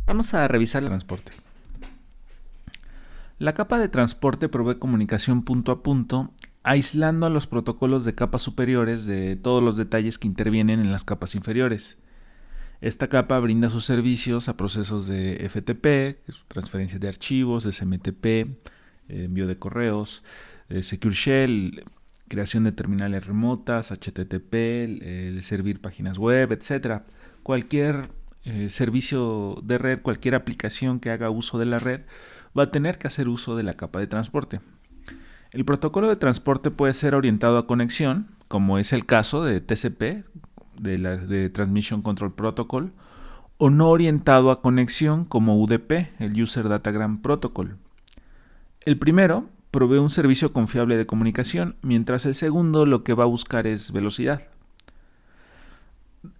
Vamos a revisar el transporte. La capa de transporte provee comunicación punto a punto, aislando a los protocolos de capas superiores de todos los detalles que intervienen en las capas inferiores. Esta capa brinda sus servicios a procesos de FTP, transferencia de archivos, SMTP, envío de correos, Secure Shell, creación de terminales remotas, HTTP, servir páginas web, etc. Cualquier servicio de red, cualquier aplicación que haga uso de la red, va a tener que hacer uso de la capa de transporte. El protocolo de transporte puede ser orientado a conexión, como es el caso de TCP, de Transmission Control Protocol, o no orientado a conexión, como UDP, el User Datagram Protocol. El primero provee un servicio confiable de comunicación, mientras el segundo lo que va a buscar es velocidad.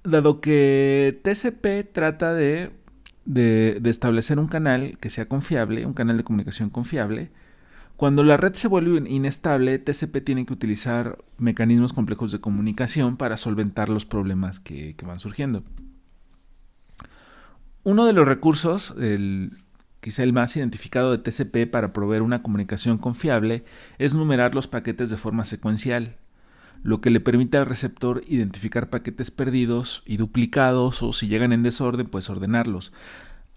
Dado que TCP trata de establecer un canal que sea confiable, un canal de comunicación confiable, cuando la red se vuelve inestable, TCP tiene que utilizar mecanismos complejos de comunicación para solventar los problemas que van surgiendo. Uno de los recursos, quizá el más identificado de TCP para proveer una comunicación confiable, es numerar los paquetes de forma secuencial, lo que le permite al receptor identificar paquetes perdidos y duplicados, o si llegan en desorden, pues ordenarlos,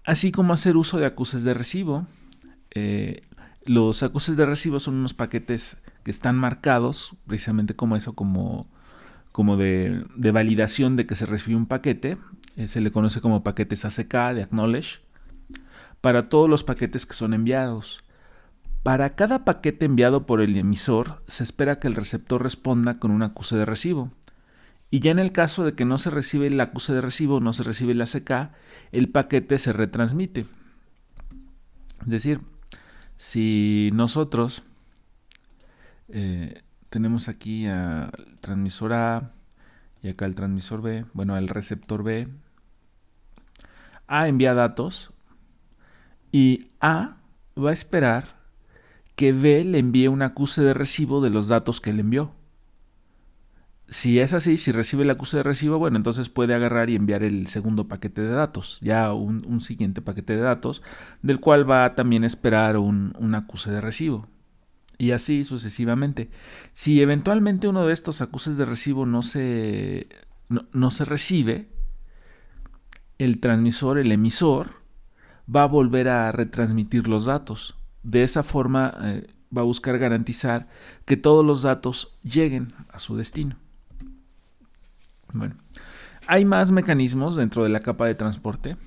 así como hacer uso de acuses de recibo. Los acuses de recibo son unos paquetes que están marcados precisamente como eso, como de validación de que se recibió un paquete. Se le conoce como paquetes ACK, de Acknowledge, para todos los paquetes que son enviados. Para cada paquete enviado por el emisor, se espera que el receptor responda con un acuse de recibo. Y ya en el caso de que no se recibe el acuse de recibo, no se recibe el ACK, el paquete se retransmite. Es decir, si nosotros tenemos aquí al transmisor A y acá el transmisor B, bueno, al receptor B, A envía datos y A va a esperar que B le envíe un acuse de recibo de los datos que le envió. Si es así, si recibe el acuse de recibo, bueno, entonces puede agarrar y enviar el segundo paquete de datos, ya un siguiente paquete de datos, del cual va a también esperar un acuse de recibo. Y así sucesivamente. Si eventualmente uno de estos acuses de recibo no se recibe, el transmisor, el emisor, va a volver a retransmitir los datos. De esa forma va a buscar garantizar que todos los datos lleguen a su destino. Bueno, hay más mecanismos dentro de la capa de transporte.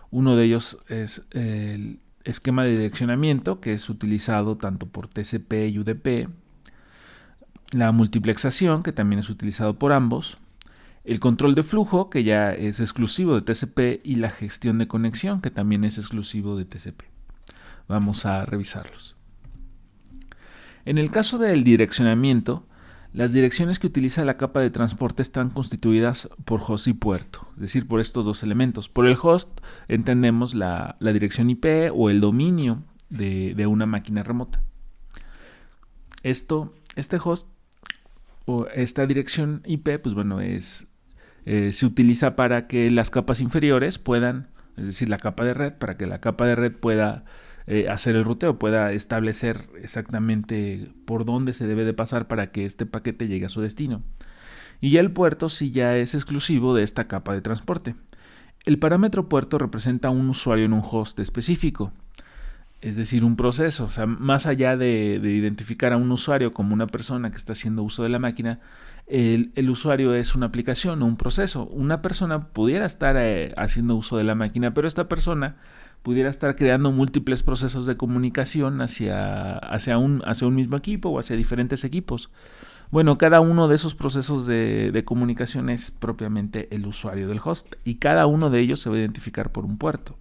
Uno de ellos es el esquema de direccionamiento, que es utilizado tanto por TCP y UDP. La multiplexación, que también es utilizado por ambos. El control de flujo, que ya es exclusivo de TCP, y la gestión de conexión, que también es exclusivo de TCP. Vamos a revisarlos. En el caso del direccionamiento, las direcciones que utiliza la capa de transporte están constituidas por host y puerto, es decir, por estos dos elementos. Por el host entendemos la dirección IP o el dominio de una máquina remota. Este host o esta dirección IP, pues bueno, se utiliza para que las capas inferiores puedan, es decir, la capa de red, para que la capa de red pueda hacer el ruteo, pueda establecer exactamente por dónde se debe de pasar para que este paquete llegue a su destino. Y ya el puerto sí ya es exclusivo de esta capa de transporte. El parámetro puerto representa un usuario en un host específico, es decir, un proceso. O sea, más allá de identificar a un usuario como una persona que está haciendo uso de la máquina, el usuario es una aplicación o un proceso. Una persona pudiera estar haciendo uso de la máquina, pero esta persona pudiera estar creando múltiples procesos de comunicación hacia un mismo equipo o hacia diferentes equipos. Bueno, cada uno de esos procesos de comunicación es propiamente el usuario del host, y cada uno de ellos se va a identificar por un puerto.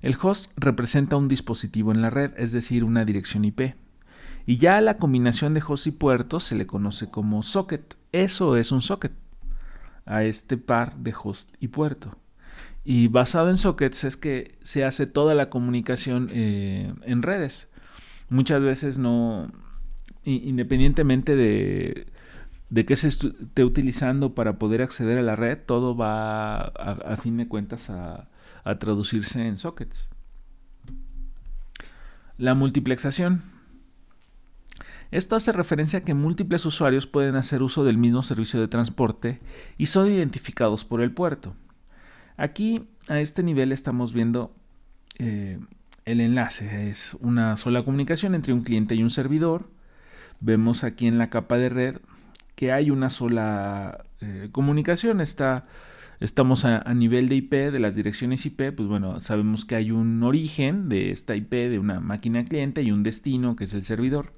El host representa un dispositivo en la red, es decir, una dirección IP. Y ya a la combinación de host y puerto se le conoce como socket. Eso es un socket, a este par de host y puerto. Y basado en sockets es que se hace toda la comunicación en redes. Muchas veces no, independientemente de qué se esté utilizando para poder acceder a la red, todo va a fin de cuentas a traducirse en sockets. La multiplexación. Esto hace referencia a que múltiples usuarios pueden hacer uso del mismo servicio de transporte y son identificados por el puerto. Aquí, a este nivel, estamos viendo el enlace. Es una sola comunicación entre un cliente y un servidor. Vemos aquí en la capa de red que hay una sola comunicación. Estamos a nivel de IP, de las direcciones IP. Pues bueno, sabemos que hay un origen de esta IP de una máquina cliente y un destino que es el servidor.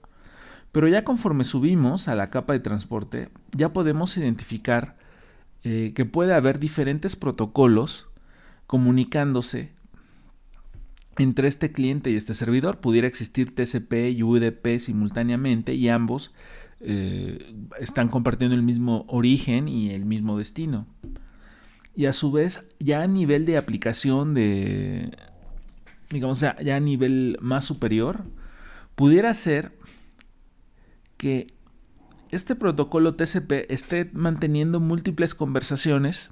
Pero ya conforme subimos a la capa de transporte, ya podemos identificar que puede haber diferentes protocolos comunicándose entre este cliente y este servidor. Pudiera existir TCP y UDP simultáneamente y ambos están compartiendo el mismo origen y el mismo destino. Y a su vez, ya a nivel de aplicación digamos, ya a nivel más superior, pudiera ser que este protocolo TCP esté manteniendo múltiples conversaciones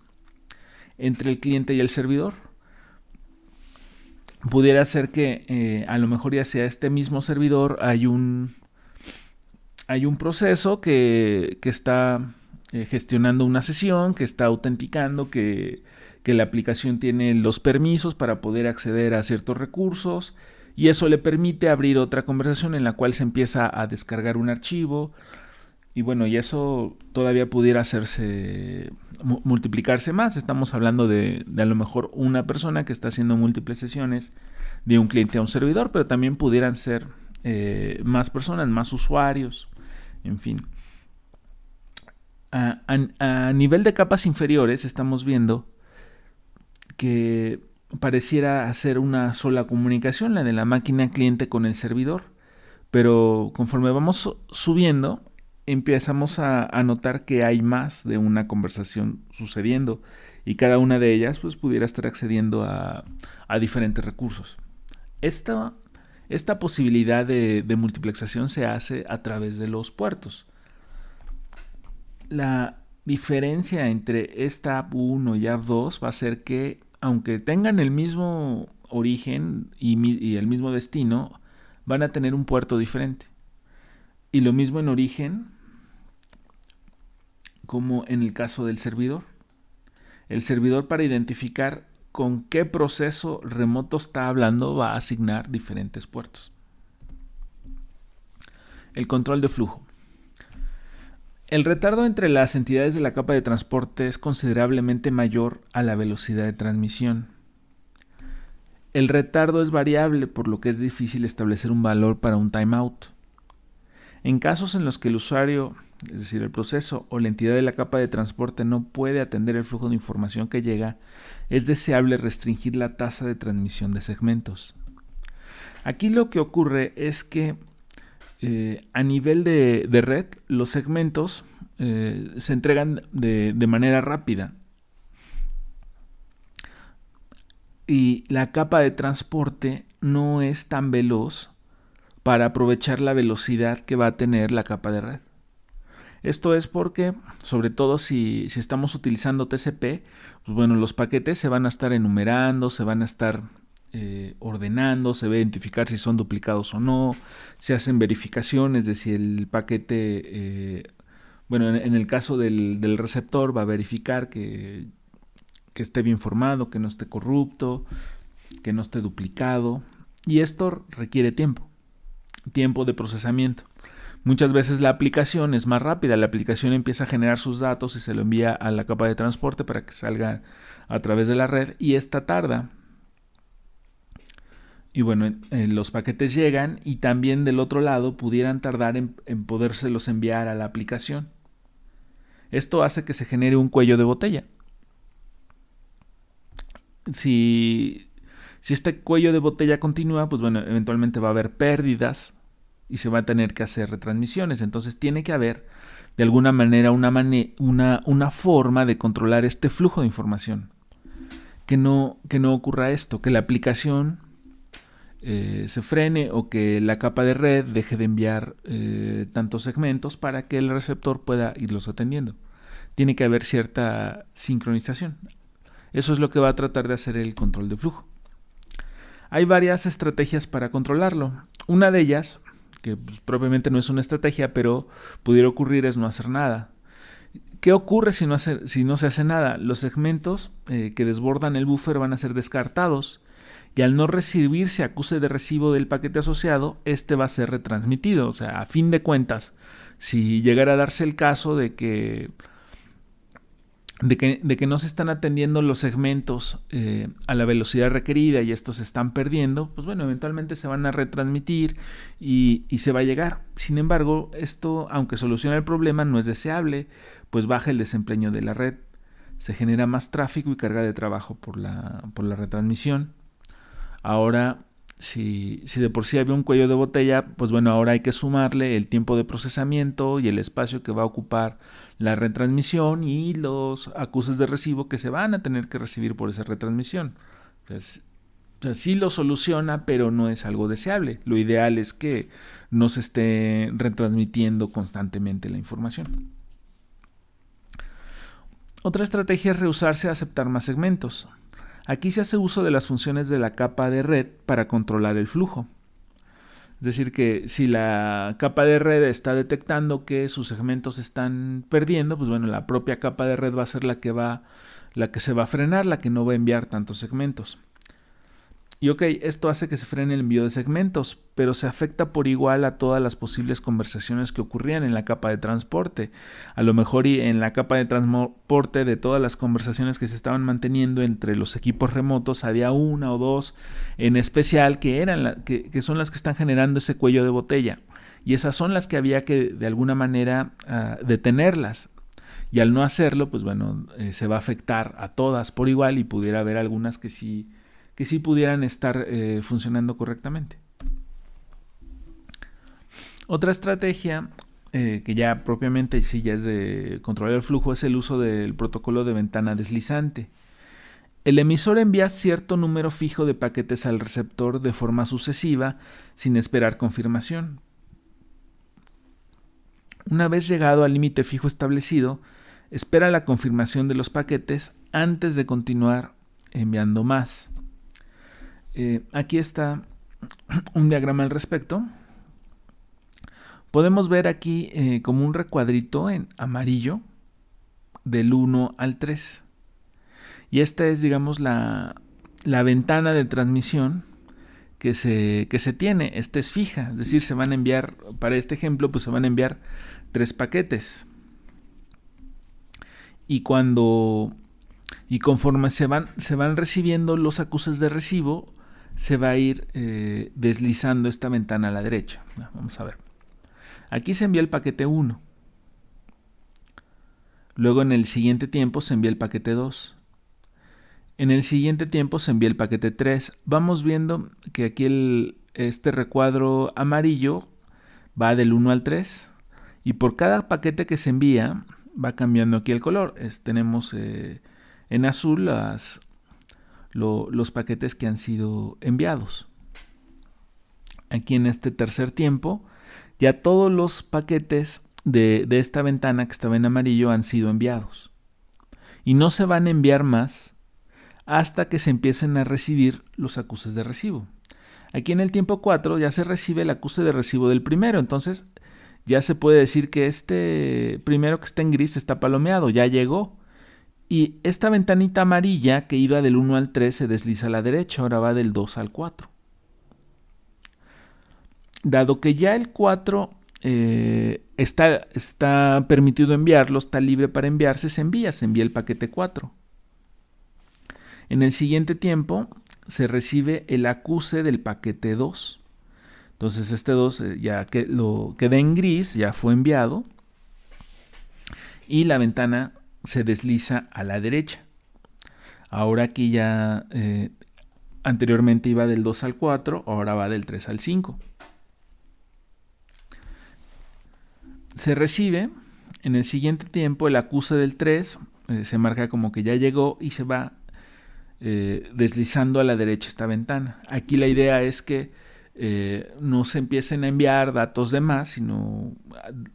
entre el cliente y el servidor. Pudiera ser que a lo mejor ya sea este mismo servidor, hay un proceso que está gestionando una sesión, que está autenticando que la aplicación tiene los permisos para poder acceder a ciertos recursos, y eso le permite abrir otra conversación en la cual se empieza a descargar un archivo. Y bueno, y eso todavía pudiera hacerse, multiplicarse más. Estamos hablando de a lo mejor una persona que está haciendo múltiples sesiones de un cliente a un servidor, pero también pudieran ser más personas, más usuarios, en fin. A nivel de capas inferiores estamos viendo que pareciera hacer una sola comunicación, la de la máquina cliente con el servidor, pero conforme vamos subiendo, empezamos a notar que hay más de una conversación sucediendo y cada una de ellas pues pudiera estar accediendo a diferentes recursos. Esta posibilidad de multiplexación se hace a través de los puertos. La diferencia entre esta app 1 y app 2 va a ser que aunque tengan el mismo origen y el mismo destino, van a tener un puerto diferente. Y lo mismo en origen como en el caso del servidor. El servidor, para identificar con qué proceso remoto está hablando, va a asignar diferentes puertos. El control de flujo. El retardo entre las entidades de la capa de transporte es considerablemente mayor a la velocidad de transmisión. El retardo es variable, por lo que es difícil establecer un valor para un timeout. En casos en los que el usuario, es decir, el proceso o la entidad de la capa de transporte no puede atender el flujo de información que llega, es deseable restringir la tasa de transmisión de segmentos. Aquí lo que ocurre es que a nivel de red, los segmentos se entregan de manera rápida. Y la capa de transporte no es tan veloz para aprovechar la velocidad que va a tener la capa de red. Esto es porque, sobre todo si estamos utilizando TCP, pues bueno, los paquetes se van a estar enumerando, se van a estar ordenando, se va a identificar si son duplicados o no, se hacen verificaciones de si el paquete, en el caso del receptor va a verificar que esté bien formado, que no esté corrupto, que no esté duplicado, y esto requiere tiempo de procesamiento. Muchas veces la aplicación es más rápida, la aplicación empieza a generar sus datos y se lo envía a la capa de transporte para que salga a través de la red, y esta tarda. Y bueno, los paquetes llegan y también del otro lado pudieran tardar en podérselos enviar a la aplicación. Esto hace que se genere un cuello de botella. Si este cuello de botella continúa, pues bueno, eventualmente va a haber pérdidas y se va a tener que hacer retransmisiones. Entonces tiene que haber de alguna manera una forma de controlar este flujo de información. Que no ocurra esto, que la aplicación se frene o que la capa de red deje de enviar tantos segmentos para que el receptor pueda irlos atendiendo. Tiene que haber cierta sincronización. Eso es lo que va a tratar de hacer el control de flujo. Hay varias estrategias para controlarlo. Una de ellas, que pues, propiamente no es una estrategia, pero pudiera ocurrir, es no hacer nada. ¿Qué ocurre si no se hace nada? Los segmentos que desbordan el buffer van a ser descartados y al no recibirse acuse de recibo del paquete asociado, este va a ser retransmitido. O sea, a fin de cuentas, si llegara a darse el caso de que no se están atendiendo los segmentos a la velocidad requerida y estos se están perdiendo, pues bueno, eventualmente se van a retransmitir y se va a llegar. Sin embargo, esto, aunque soluciona el problema, no es deseable, pues baja el desempeño de la red, se genera más tráfico y carga de trabajo por la retransmisión. Ahora, si de por sí había un cuello de botella, pues bueno, ahora hay que sumarle el tiempo de procesamiento y el espacio que va a ocupar la retransmisión y los acuses de recibo que se van a tener que recibir por esa retransmisión. Entonces, sí lo soluciona, pero no es algo deseable. Lo ideal es que no se esté retransmitiendo constantemente la información. Otra estrategia es rehusarse a aceptar más segmentos. Aquí se hace uso de las funciones de la capa de red para controlar el flujo. Es decir, que si la capa de red está detectando que sus segmentos se están perdiendo, pues bueno, la propia capa de red va a ser la que se va a frenar, la que no va a enviar tantos segmentos. Y ok, esto hace que se frene el envío de segmentos, pero se afecta por igual a todas las posibles conversaciones que ocurrían en la capa de transporte. A lo mejor y en la capa de transporte de todas las conversaciones que se estaban manteniendo entre los equipos remotos, había una o dos en especial que son las que están generando ese cuello de botella. Y esas son las que había que de alguna manera detenerlas. Y al no hacerlo, pues bueno, se va a afectar a todas por igual y pudiera haber algunas que sí pudieran estar funcionando correctamente. Otra estrategia que ya propiamente sí ya es de controlar el flujo es el uso del protocolo de ventana deslizante. El emisor envía cierto número fijo de paquetes al receptor de forma sucesiva sin esperar confirmación. Una vez llegado al límite fijo establecido, espera la confirmación de los paquetes antes de continuar enviando más. Aquí está un diagrama al respecto. Podemos ver aquí como un recuadrito en amarillo del 1 al 3. Y esta es, digamos, la ventana de transmisión que se tiene. Esta es fija, es decir, se van a enviar, para este ejemplo, pues se van a enviar 3 paquetes. Y conforme se van recibiendo los acuses de recibo, se va a ir deslizando esta ventana a la derecha. Vamos a ver. Aquí se envía el paquete 1. Luego en el siguiente tiempo se envía el paquete 2. En el siguiente tiempo se envía el paquete 3. Vamos viendo que aquí este recuadro amarillo va del 1 al 3. Y por cada paquete que se envía va cambiando aquí el color. Tenemos en azul los paquetes que han sido enviados. Aquí en este tercer tiempo, ya todos los paquetes de esta ventana que estaba en amarillo han sido enviados. Y no se van a enviar más hasta que se empiecen a recibir los acuses de recibo. Aquí en el tiempo 4 ya se recibe el acuse de recibo del primero. Entonces ya se puede decir que este primero que está en gris está palomeado, ya llegó. Y esta ventanita amarilla que iba del 1 al 3 se desliza a la derecha, ahora va del 2 al 4. Dado que ya el 4 está permitido enviarlo, está libre para enviarse, se envía el paquete 4. En el siguiente tiempo se recibe el acuse del paquete 2. Entonces este 2 ya que lo queda en gris, ya fue enviado. Y la ventana se desliza a la derecha. Ahora aquí ya anteriormente iba del 2 al 4, ahora va del 3 al 5. Se recibe en el siguiente tiempo el acuse del 3, se marca como que ya llegó y se va deslizando a la derecha esta ventana. Aquí la idea es que no se empiecen a enviar datos de más, sino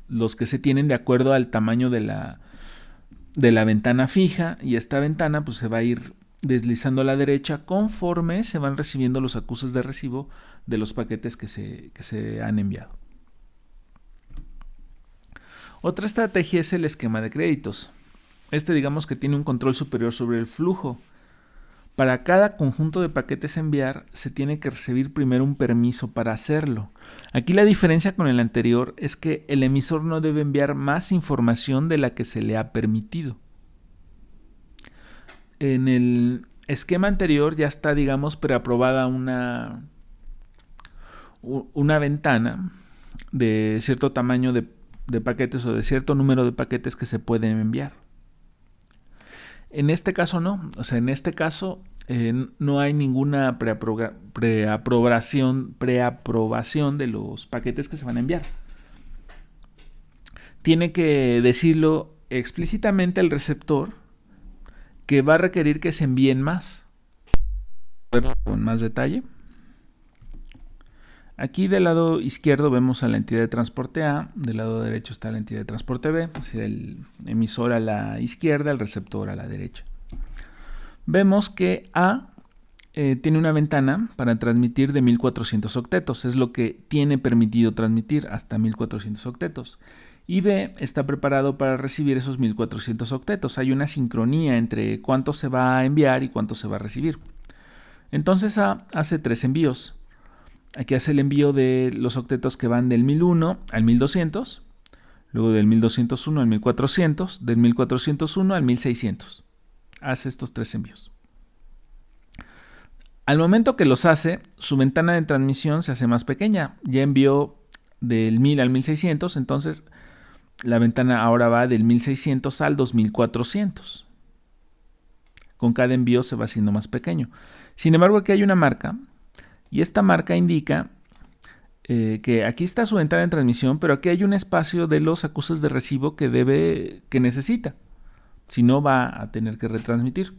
los que se tienen de acuerdo al tamaño de la ventana fija, y esta ventana pues se va a ir deslizando a la derecha conforme se van recibiendo los acuses de recibo de los paquetes que se han enviado. Otra estrategia es el esquema de créditos. Digamos que tiene un control superior sobre el flujo. Para cada conjunto de paquetes a enviar, se tiene que recibir primero un permiso para hacerlo. Aquí la diferencia con el anterior es que el emisor no debe enviar más información de la que se le ha permitido. En el esquema anterior ya está, digamos, preaprobada una ventana de cierto tamaño de paquetes o de cierto número de paquetes que se pueden enviar. En este caso no, o sea, en este caso no hay ninguna preaprobación de los paquetes que se van a enviar. Tiene que decirlo explícitamente el receptor que va a requerir que se envíen más. Con más detalle. Aquí del lado izquierdo vemos a la entidad de transporte A, del lado derecho está la entidad de transporte B, es decir, el emisor a la izquierda, el receptor a la derecha. Vemos que A tiene una ventana para transmitir de 1400 octetos, es lo que tiene permitido transmitir, hasta 1400 octetos. Y B está preparado para recibir esos 1400 octetos. Hay una sincronía entre cuánto se va a enviar y cuánto se va a recibir. Entonces A hace 3 envíos. Aquí hace el envío de los octetos que van del 1001 al 1200, luego del 1201 al 1400, del 1401 al 1600. Hace estos 3 envíos. Al momento que los hace, su ventana de transmisión se hace más pequeña. Ya envió del 1000 al 1600, entonces la ventana ahora va del 1600 al 2400. Con cada envío se va haciendo más pequeño. Sin embargo, aquí hay una marca. Y esta marca indica que aquí está su ventana de transmisión, pero aquí hay un espacio de los acuses de recibo que necesita. Si no, va a tener que retransmitir.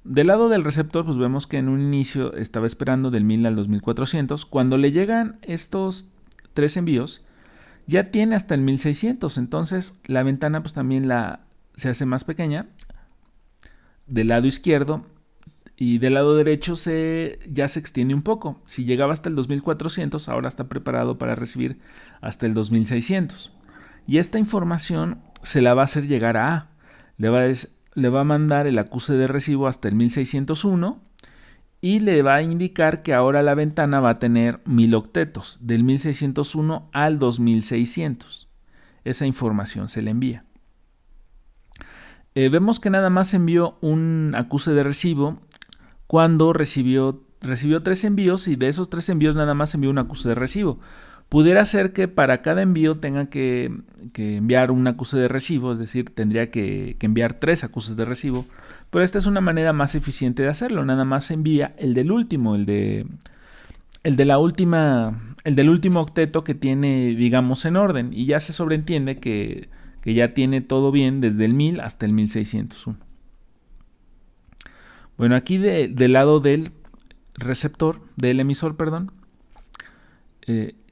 Del lado del receptor, pues vemos que en un inicio estaba esperando del 1000 al 2400. Cuando le llegan estos 3 envíos, ya tiene hasta el 1600. Entonces la ventana pues también se hace más pequeña del lado izquierdo. Y del lado derecho ya se extiende un poco. Si llegaba hasta el 2400, ahora está preparado para recibir hasta el 2600. Y esta información se la va a hacer llegar a A. Le va a mandar el acuse de recibo hasta el 1601 y le va a indicar que ahora la ventana va a tener 1000 octetos, del 1601 al 2600. Esa información se le envía. Vemos que nada más envió un acuse de recibo cuando recibió 3 envíos, y de esos 3 envíos nada más envió un acuse de recibo. Pudiera ser que para cada envío tenga que enviar un acuse de recibo, es decir, tendría que enviar 3 acuses de recibo, pero esta es una manera más eficiente de hacerlo. Nada más envía el del último, el del último octeto que tiene, digamos, en orden, y ya se sobreentiende que ya tiene todo bien desde el 1000 hasta el 1601. Bueno, aquí del lado del receptor, del emisor, perdón,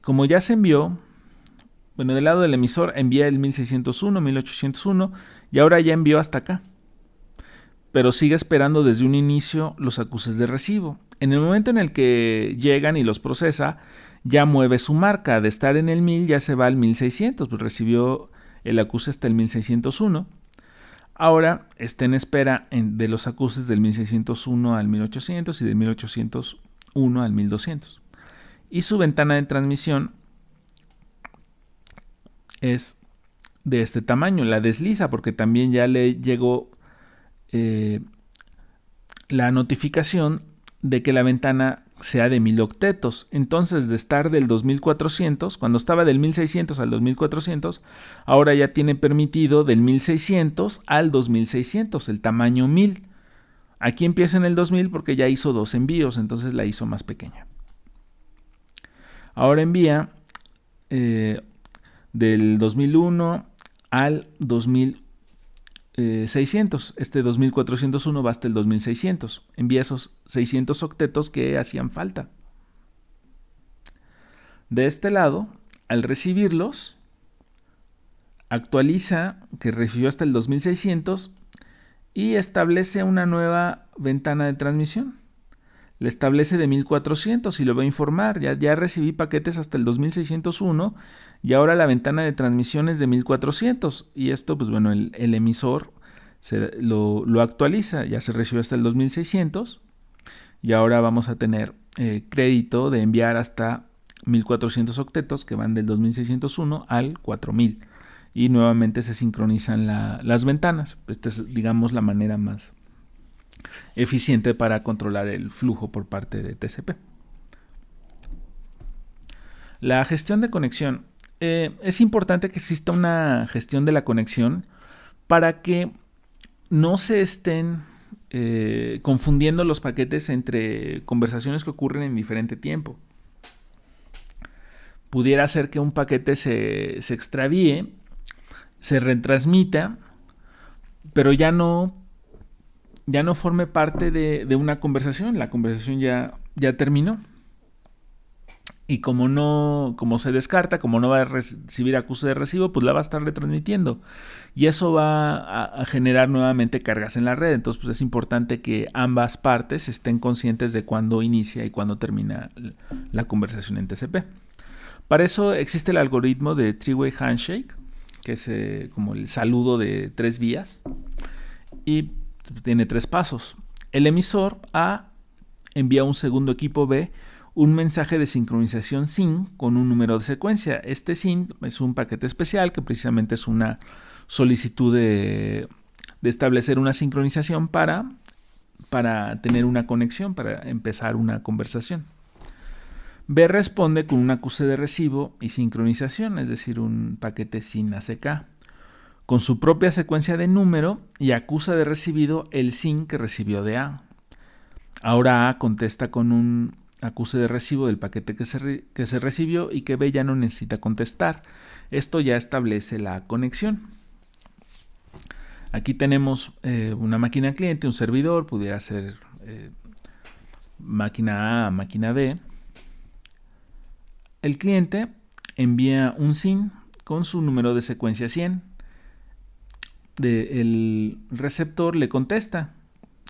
como ya se envió, bueno, del lado del emisor envía el 1601, 1801 y ahora ya envió hasta acá. Pero sigue esperando desde un inicio los acuses de recibo. En el momento en el que llegan y los procesa, ya mueve su marca. De estar en el 1000 ya se va al 1600, pues recibió el acuse hasta el 1601. Ahora está en espera de los acuses del 1601 al 1800 y del 1801 al 1200. Y su ventana de transmisión es de este tamaño. La desliza porque también ya le llegó la notificación de que la ventana sea de 1000 octetos. Entonces, de estar del 2400, cuando estaba del 1600 al 2400, ahora ya tiene permitido del 1600 al 2600, el tamaño 1000. Aquí empieza en el 2000 porque ya hizo 2 envíos, entonces la hizo más pequeña. Ahora envía del 2001 al 2001 600. Este 2401 va hasta el 2600. Envía esos 600 octetos que hacían falta. De este lado, al recibirlos, actualiza que recibió hasta el 2600 y establece una nueva ventana de transmisión. Le establece de 1400 y lo va a informar. Ya recibí paquetes hasta el 2601 y ahora la ventana de transmisión es de 1400. Y esto, pues bueno, el emisor lo actualiza. Ya se recibió hasta el 2600 y ahora vamos a tener crédito de enviar hasta 1400 octetos que van del 2601 al 4000. Y nuevamente se sincronizan las ventanas. Esta es, digamos, la manera más eficiente para controlar el flujo por parte de TCP. La gestión de conexión. Es importante que exista una gestión de la conexión para que no se estén confundiendo los paquetes entre conversaciones que ocurren en diferente tiempo. Pudiera ser que un paquete se extravíe, se retransmita, pero ya no forme parte de una conversación. La conversación ya terminó. Y como se descarta, como no va a recibir acuse de recibo, pues la va a estar retransmitiendo. Y eso va a generar nuevamente cargas en la red. Entonces, pues es importante que ambas partes estén conscientes de cuándo inicia y cuándo termina la conversación en TCP. Para eso existe el algoritmo de Three-Way Handshake, que es como el saludo de 3 vías. Y tiene 3 pasos. El emisor A envía a un segundo equipo B un mensaje de sincronización SYN con un número de secuencia. Este SYN es un paquete especial que precisamente es una solicitud de establecer una sincronización para tener una conexión, para empezar una conversación. B responde con un acuse de recibo y sincronización, es decir, un paquete SYN ACK, con su propia secuencia de número y acusa de recibido el SYN que recibió de A. Ahora A contesta con un acuse de recibo del paquete que se recibió y que B ya no necesita contestar. Esto ya establece la conexión. Aquí tenemos una máquina cliente, un servidor, pudiera ser máquina A, máquina B. El cliente envía un SYN con su número de secuencia 100. El receptor le contesta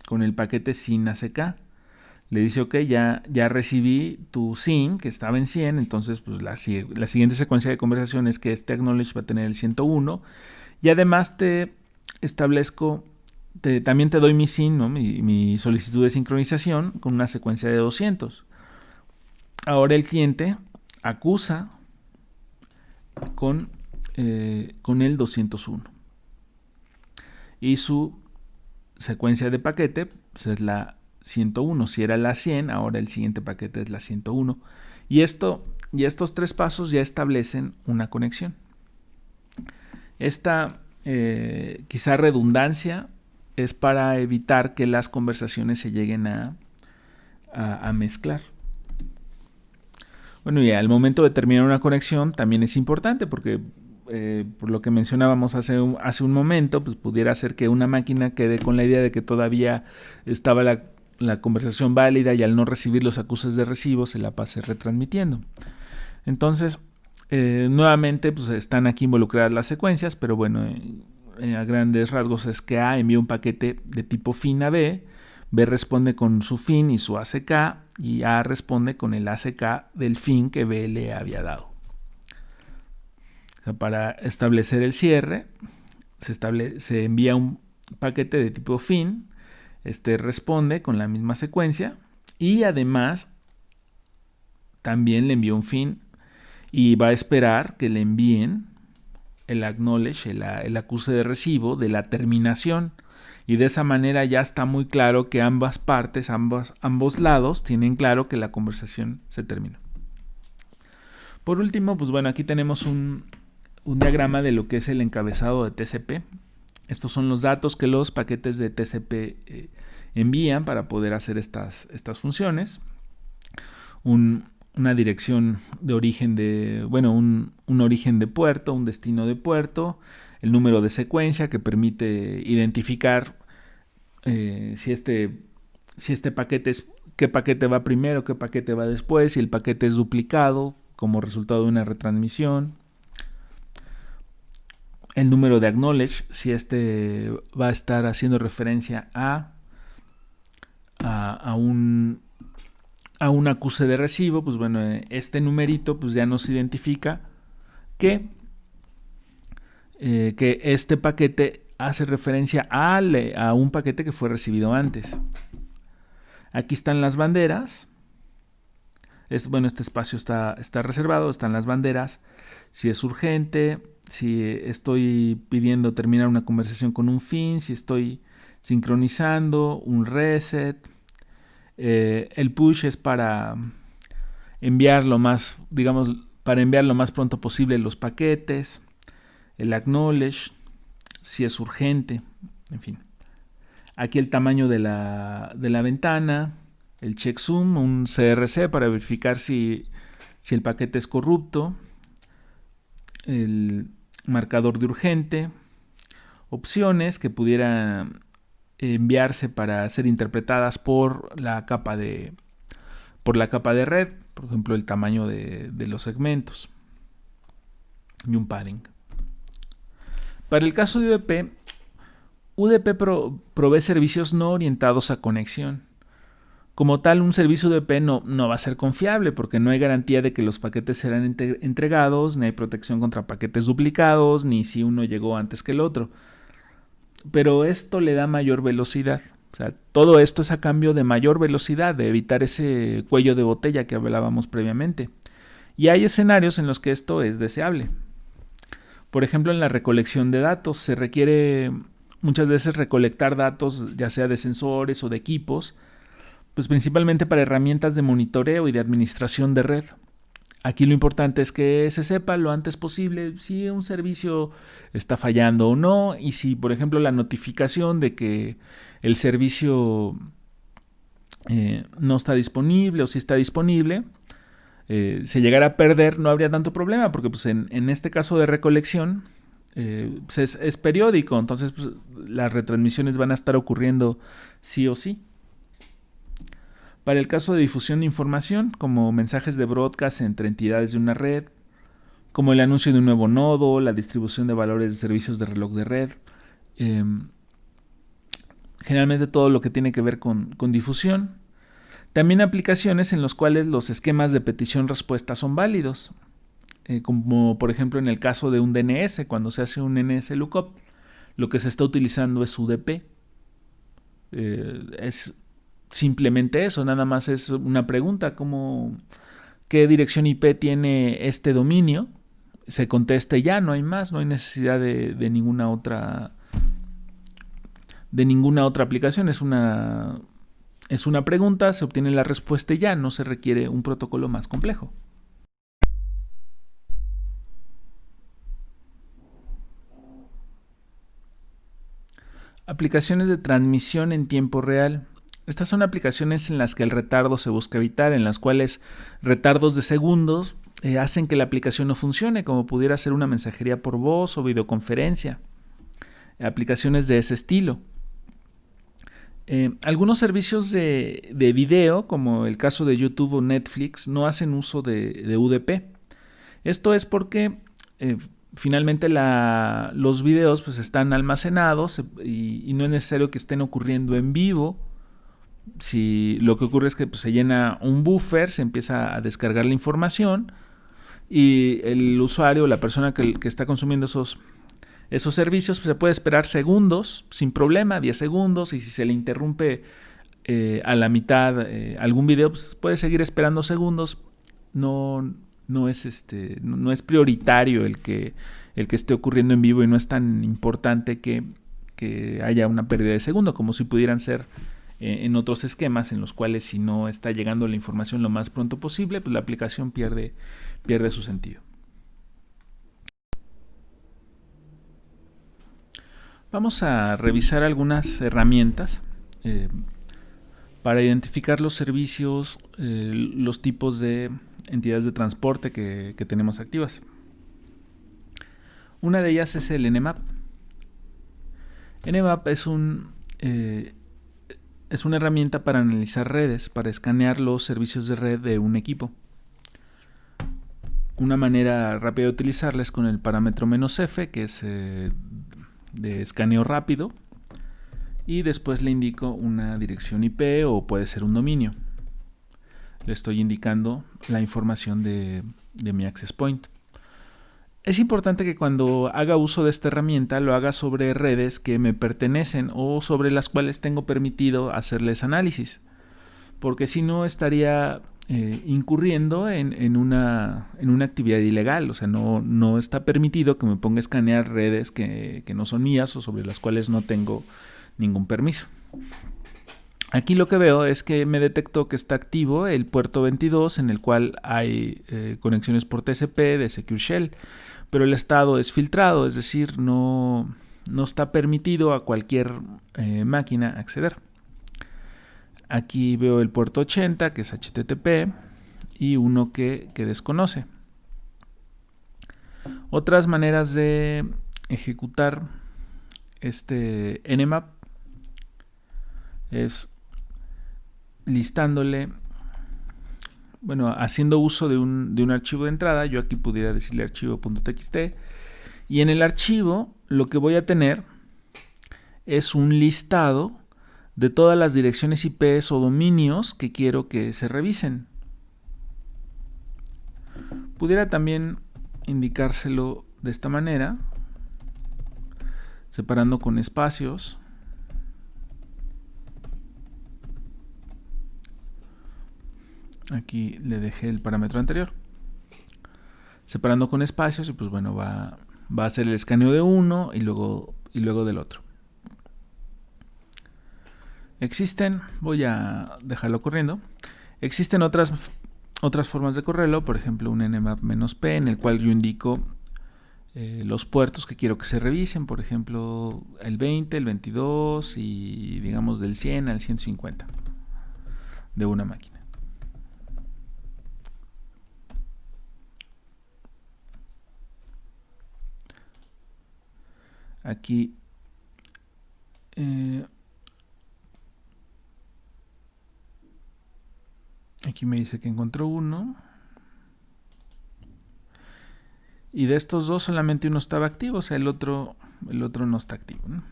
con el paquete SYN ACK. Le dice, ok, ya recibí tu SYN que estaba en 100, entonces pues la siguiente secuencia de conversación es que este acknowledge va a tener el 101 y además también te doy mi SYN, ¿no? mi solicitud de sincronización con una secuencia de 200. Ahora el cliente acusa con el 201 y su secuencia de paquete pues, es la 101. Si era la 100, ahora el siguiente paquete es la 101. Y estos 3 pasos ya establecen una conexión. Esta quizá redundancia es para evitar que las conversaciones se lleguen a mezclar. Bueno, y al momento de terminar una conexión también es importante porque por lo que mencionábamos hace un momento, pues pudiera ser que una máquina quede con la idea de que todavía estaba la conversación válida y al no recibir los acuses de recibo se la pase retransmitiendo. Entonces, nuevamente pues están aquí involucradas las secuencias, pero bueno, a grandes rasgos es que A envía un paquete de tipo FIN a B, B responde con su FIN y su ACK y A responde con el ACK del FIN que B le había dado. O sea, para establecer el cierre se envía un paquete de tipo FIN. Este responde con la misma secuencia y además también le envió un FIN y va a esperar que le envíen el acknowledge, el acuse de recibo de la terminación. Y de esa manera ya está muy claro que ambas partes, ambos lados tienen claro que la conversación se terminó. Por último, pues bueno, aquí tenemos un diagrama de lo que es el encabezado de TCP. Estos son los datos que los paquetes de TCP envían para poder hacer estas funciones. Una dirección de origen un origen de puerto, un destino de puerto, el número de secuencia que permite identificar si este paquete es, qué paquete va primero, qué paquete va después, si el paquete es duplicado como resultado de una retransmisión. El número de acknowledge, si este va a estar haciendo referencia a un acuse de recibo, pues bueno, este numerito pues ya nos identifica que este paquete hace referencia a un paquete que fue recibido antes. Aquí están las banderas. Este espacio está reservado, están las banderas. Si es urgente, si estoy pidiendo terminar una conversación con un fin, si estoy sincronizando, un reset. El push es para enviar lo más pronto posible los paquetes. El acknowledge, si es urgente, en fin. Aquí el tamaño de la ventana, el checksum, un CRC para verificar si el paquete es corrupto, el marcador de urgente, opciones que pudieran enviarse para ser interpretadas por la capa de red, por ejemplo el tamaño de los segmentos y un padding. Para el caso de UDP provee servicios no orientados a conexión. Como tal, un servicio UDP no va a ser confiable porque no hay garantía de que los paquetes serán entregados, ni hay protección contra paquetes duplicados, ni si uno llegó antes que el otro. Pero esto le da mayor velocidad. O sea, todo esto es a cambio de mayor velocidad, de evitar ese cuello de botella que hablábamos previamente. Y hay escenarios en los que esto es deseable. Por ejemplo, en la recolección de datos se requiere muchas veces recolectar datos, ya sea de sensores o de equipos, pues principalmente para herramientas de monitoreo y de administración de red. Aquí lo importante es que se sepa lo antes posible si un servicio está fallando o no, y si, por ejemplo, la notificación de que el servicio no está disponible o si está disponible, se llegara a perder, no habría tanto problema, porque pues en este caso de recolección pues es periódico, entonces pues, las retransmisiones van a estar ocurriendo sí o sí. Para el caso de difusión de información, como mensajes de broadcast entre entidades de una red, como el anuncio de un nuevo nodo, la distribución de valores de servicios de reloj de red, generalmente todo lo que tiene que ver con difusión. También aplicaciones en las cuales los esquemas de petición-respuesta son válidos, como por ejemplo en el caso de un DNS, cuando se hace un NS lookup, lo que se está utilizando es UDP. Es simplemente eso, nada más es una pregunta, como ¿qué dirección IP tiene este dominio? Se contesta ya, no hay más, no hay necesidad de ninguna otra aplicación, es una pregunta, se obtiene la respuesta y ya, no se requiere un protocolo más complejo. Aplicaciones de transmisión en tiempo real. Estas son aplicaciones en las que el retardo se busca evitar, en las cuales retardos de segundos hacen que la aplicación no funcione, como pudiera ser una mensajería por voz o videoconferencia. Aplicaciones de ese estilo. Algunos servicios de video, como el caso de YouTube o Netflix, no hacen uso de UDP. Esto es porque finalmente los videos pues, están almacenados y no es necesario que estén ocurriendo en vivo. Si lo que ocurre es que pues, se llena un buffer, se empieza a descargar la información y el usuario, la persona que está consumiendo esos servicios, pues, se puede esperar segundos sin problema, 10 segundos, y si se le interrumpe a la mitad algún video, pues puede seguir esperando segundos. No es prioritario el que esté ocurriendo en vivo y no es tan importante que haya una pérdida de segundo como si pudieran ser en otros esquemas en los cuales si no está llegando la información lo más pronto posible, pues la aplicación pierde su sentido. Vamos a revisar algunas herramientas para identificar los servicios, los tipos de entidades de transporte que tenemos activas. Una de ellas es el Nmap. Nmap es una herramienta para analizar redes, para escanear los servicios de red de un equipo. Una manera rápida de utilizarla es con el parámetro "-f", que es de escaneo rápido, y después le indico una dirección IP o puede ser un dominio. Le estoy indicando la información de mi access point. Es importante que cuando haga uso de esta herramienta lo haga sobre redes que me pertenecen o sobre las cuales tengo permitido hacerles análisis, porque si no estaría incurriendo en una actividad ilegal. O sea, no está permitido que me ponga a escanear redes que no son mías o sobre las cuales no tengo ningún permiso. Aquí lo que veo es que me detectó que está activo el puerto 22, en el cual hay conexiones por TCP de Secure Shell, pero el estado es filtrado, es decir, no está permitido a cualquier máquina acceder. Aquí veo el puerto 80, que es HTTP, y uno que desconoce. Otras maneras de ejecutar este Nmap es listándole, haciendo uso de un archivo de entrada. Yo aquí pudiera decirle archivo.txt, y en el archivo lo que voy a tener es un listado de todas las direcciones IPs o dominios que quiero que se revisen. Pudiera también indicárselo de esta manera, separando con espacios. Aquí le dejé el parámetro anterior. Separando con espacios, y pues bueno, va a hacer el escaneo de uno y luego del otro. Voy a dejarlo corriendo. Existen otras formas de correrlo, por ejemplo un nmap-p, en el cual yo indico los puertos que quiero que se revisen, por ejemplo el 20, el 22 y digamos del 100 al 150 de una máquina. Aquí me dice que encontró uno, y de estos dos solamente uno estaba activo, o sea el otro no está activo, ¿no?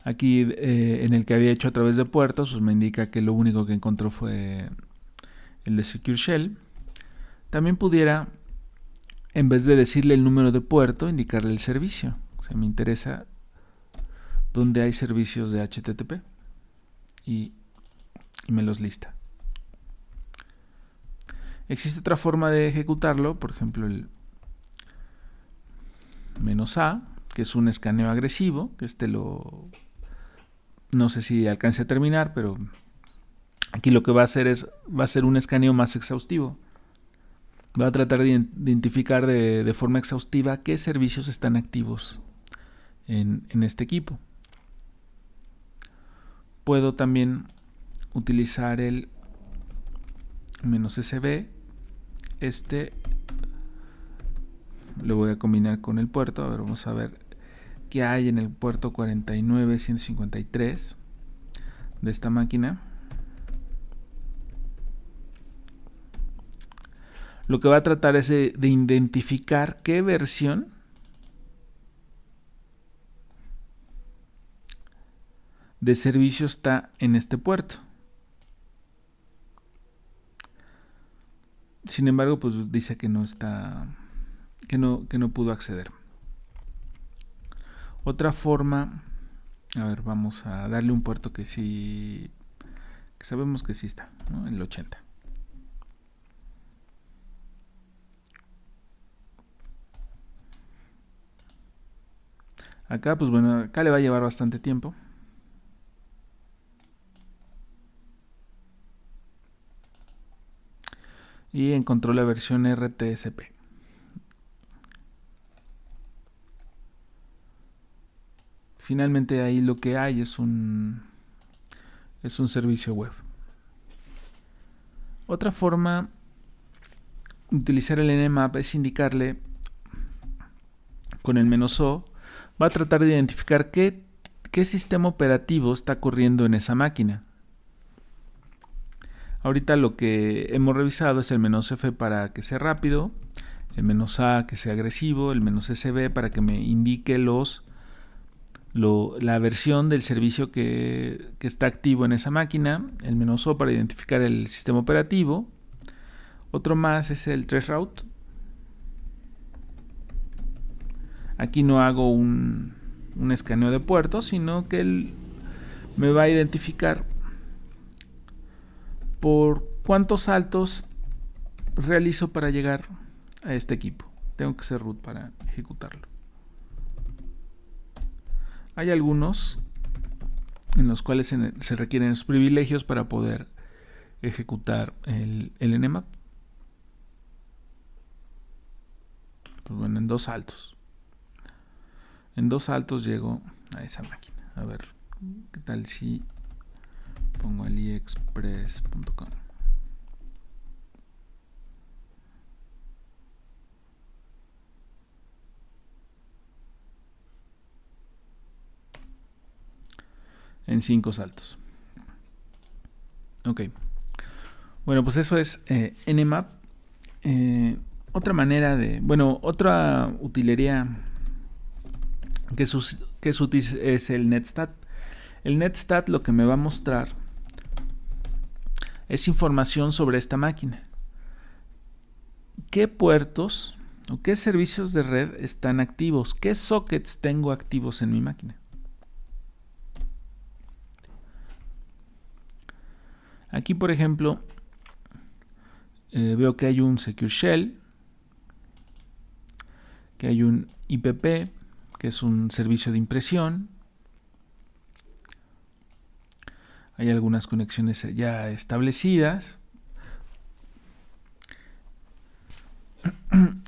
Aquí en el que había hecho a través de puertos, pues me indica que lo único que encontró fue el de Secure Shell. También pudiera, en vez de decirle el número de puerto, indicarle el servicio. O sea, me interesa donde hay servicios de HTTP y me los lista. Existe otra forma de ejecutarlo, por ejemplo el "-a", que es un escaneo agresivo, que no sé si alcance a terminar, pero aquí lo que va a hacer va a ser un escaneo más exhaustivo. Va a tratar de identificar de forma exhaustiva qué servicios están activos en este equipo. Puedo también utilizar el "-sb". Lo voy a combinar con el puerto. A ver, vamos a ver qué hay en el puerto 49153 de esta máquina. Lo que va a tratar es de identificar qué versión de servicio está en este puerto. Sin embargo, pues dice que no está, que no pudo acceder. Otra forma, a ver, vamos a darle un puerto que sí, que sabemos que sí está, ¿no? El 80. Acá, pues bueno, acá le va a llevar bastante tiempo. Y encontró la versión RTSP. Finalmente ahí lo que hay es un servicio web. Otra forma de utilizar el Nmap es indicarle con el -O, va a tratar de identificar qué sistema operativo está corriendo en esa máquina. Ahorita lo que hemos revisado es el -F para que sea rápido, el -A que sea agresivo, el -SB para que me indique la versión del servicio que está activo en esa máquina, el -O para identificar el sistema operativo. Otro más es el traceroute. Aquí no hago un escaneo de puertos, sino que él me va a identificar por cuántos saltos realizo para llegar a este equipo. Tengo que hacer root para ejecutarlo. Hay algunos en los cuales se requieren los privilegios para poder ejecutar el nmap. Pues bueno, en 2 saltos. En 2 saltos llego a esa máquina. A ver, ¿qué tal si pongo aliexpress.com? En 5 saltos. Ok. Bueno, pues eso es nmap. Otra manera otra utilería que es útil es el netstat. El netstat lo que me va a mostrar es información sobre esta máquina. ¿Qué puertos o qué servicios de red están activos? ¿Qué sockets tengo activos en mi máquina? Aquí, por ejemplo, veo que hay un Secure Shell, que hay un IPP, que es un servicio de impresión. Hay algunas conexiones ya establecidas.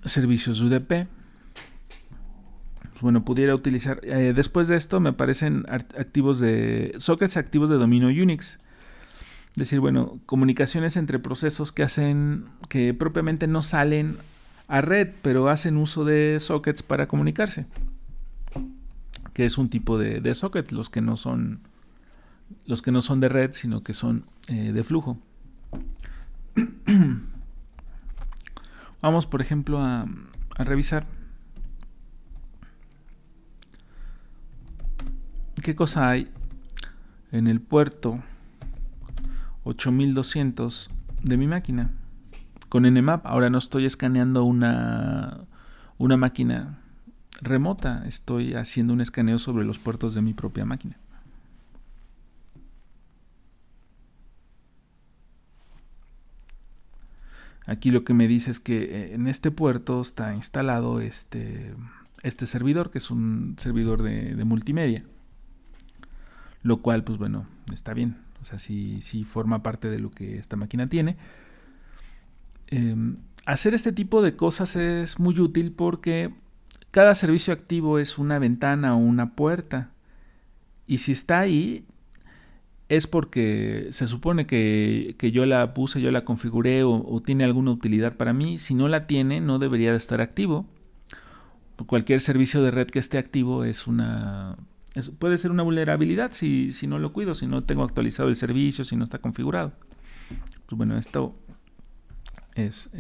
Servicios UDP. Bueno, pudiera utilizar. Después de esto me aparecen sockets activos de dominio Unix. Es decir, bueno, comunicaciones entre procesos que propiamente no salen a red, pero hacen uso de sockets para comunicarse. Que es un tipo de socket, los que no son de red, sino que son de flujo. Vamos, por ejemplo, a revisar qué cosa hay en el puerto 8200 de mi máquina con nmap. Ahora no estoy escaneando una máquina remota, estoy haciendo un escaneo sobre los puertos de mi propia máquina. Aquí lo que me dice es que en este puerto está instalado este servidor, que es un servidor de multimedia, lo cual, pues bueno, está bien. O sea, sí forma parte de lo que esta máquina tiene. Hacer este tipo de cosas es muy útil porque cada servicio activo es una ventana o una puerta. Y si está ahí, es porque se supone que yo la puse, yo la configuré o tiene alguna utilidad para mí. Si no la tiene, no debería de estar activo. Cualquier servicio de red que esté activo puede ser una vulnerabilidad si no lo cuido, si no tengo actualizado el servicio, si no está configurado. Pues bueno, esto es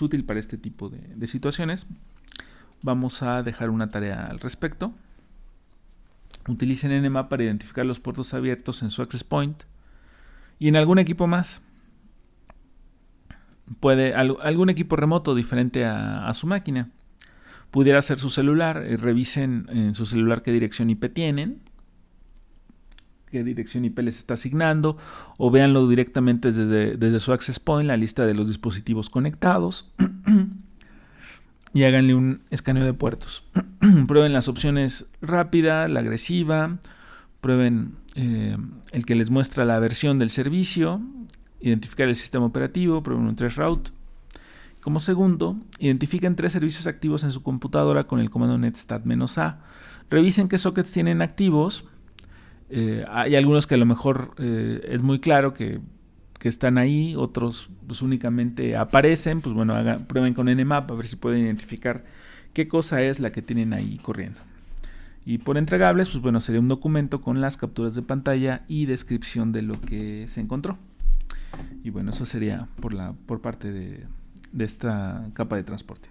útil para este tipo de situaciones. Vamos a dejar una tarea al respecto. Utilicen nmap para identificar los puertos abiertos en su access point y en algún equipo más. Algún equipo remoto diferente a su máquina. Pudiera ser su celular. Revisen en su celular qué dirección IP tienen, qué dirección IP les está asignando, o véanlo directamente desde su access point, la lista de los dispositivos conectados, y háganle un escaneo de puertos. Prueben las opciones rápida, la agresiva, prueben el que les muestra la versión del servicio, identificar el sistema operativo, prueben un traceroute. Como segundo, identifiquen 3 servicios activos en su computadora con el comando netstat-a. Revisen qué sockets tienen activos. Hay algunos que a lo mejor es muy claro que están ahí, otros pues únicamente aparecen. Pues bueno, prueben con nmap a ver si pueden identificar qué cosa es la que tienen ahí corriendo. Y por entregables, pues bueno, sería un documento con las capturas de pantalla y descripción de lo que se encontró. Y bueno, eso sería por parte de esta capa de transporte.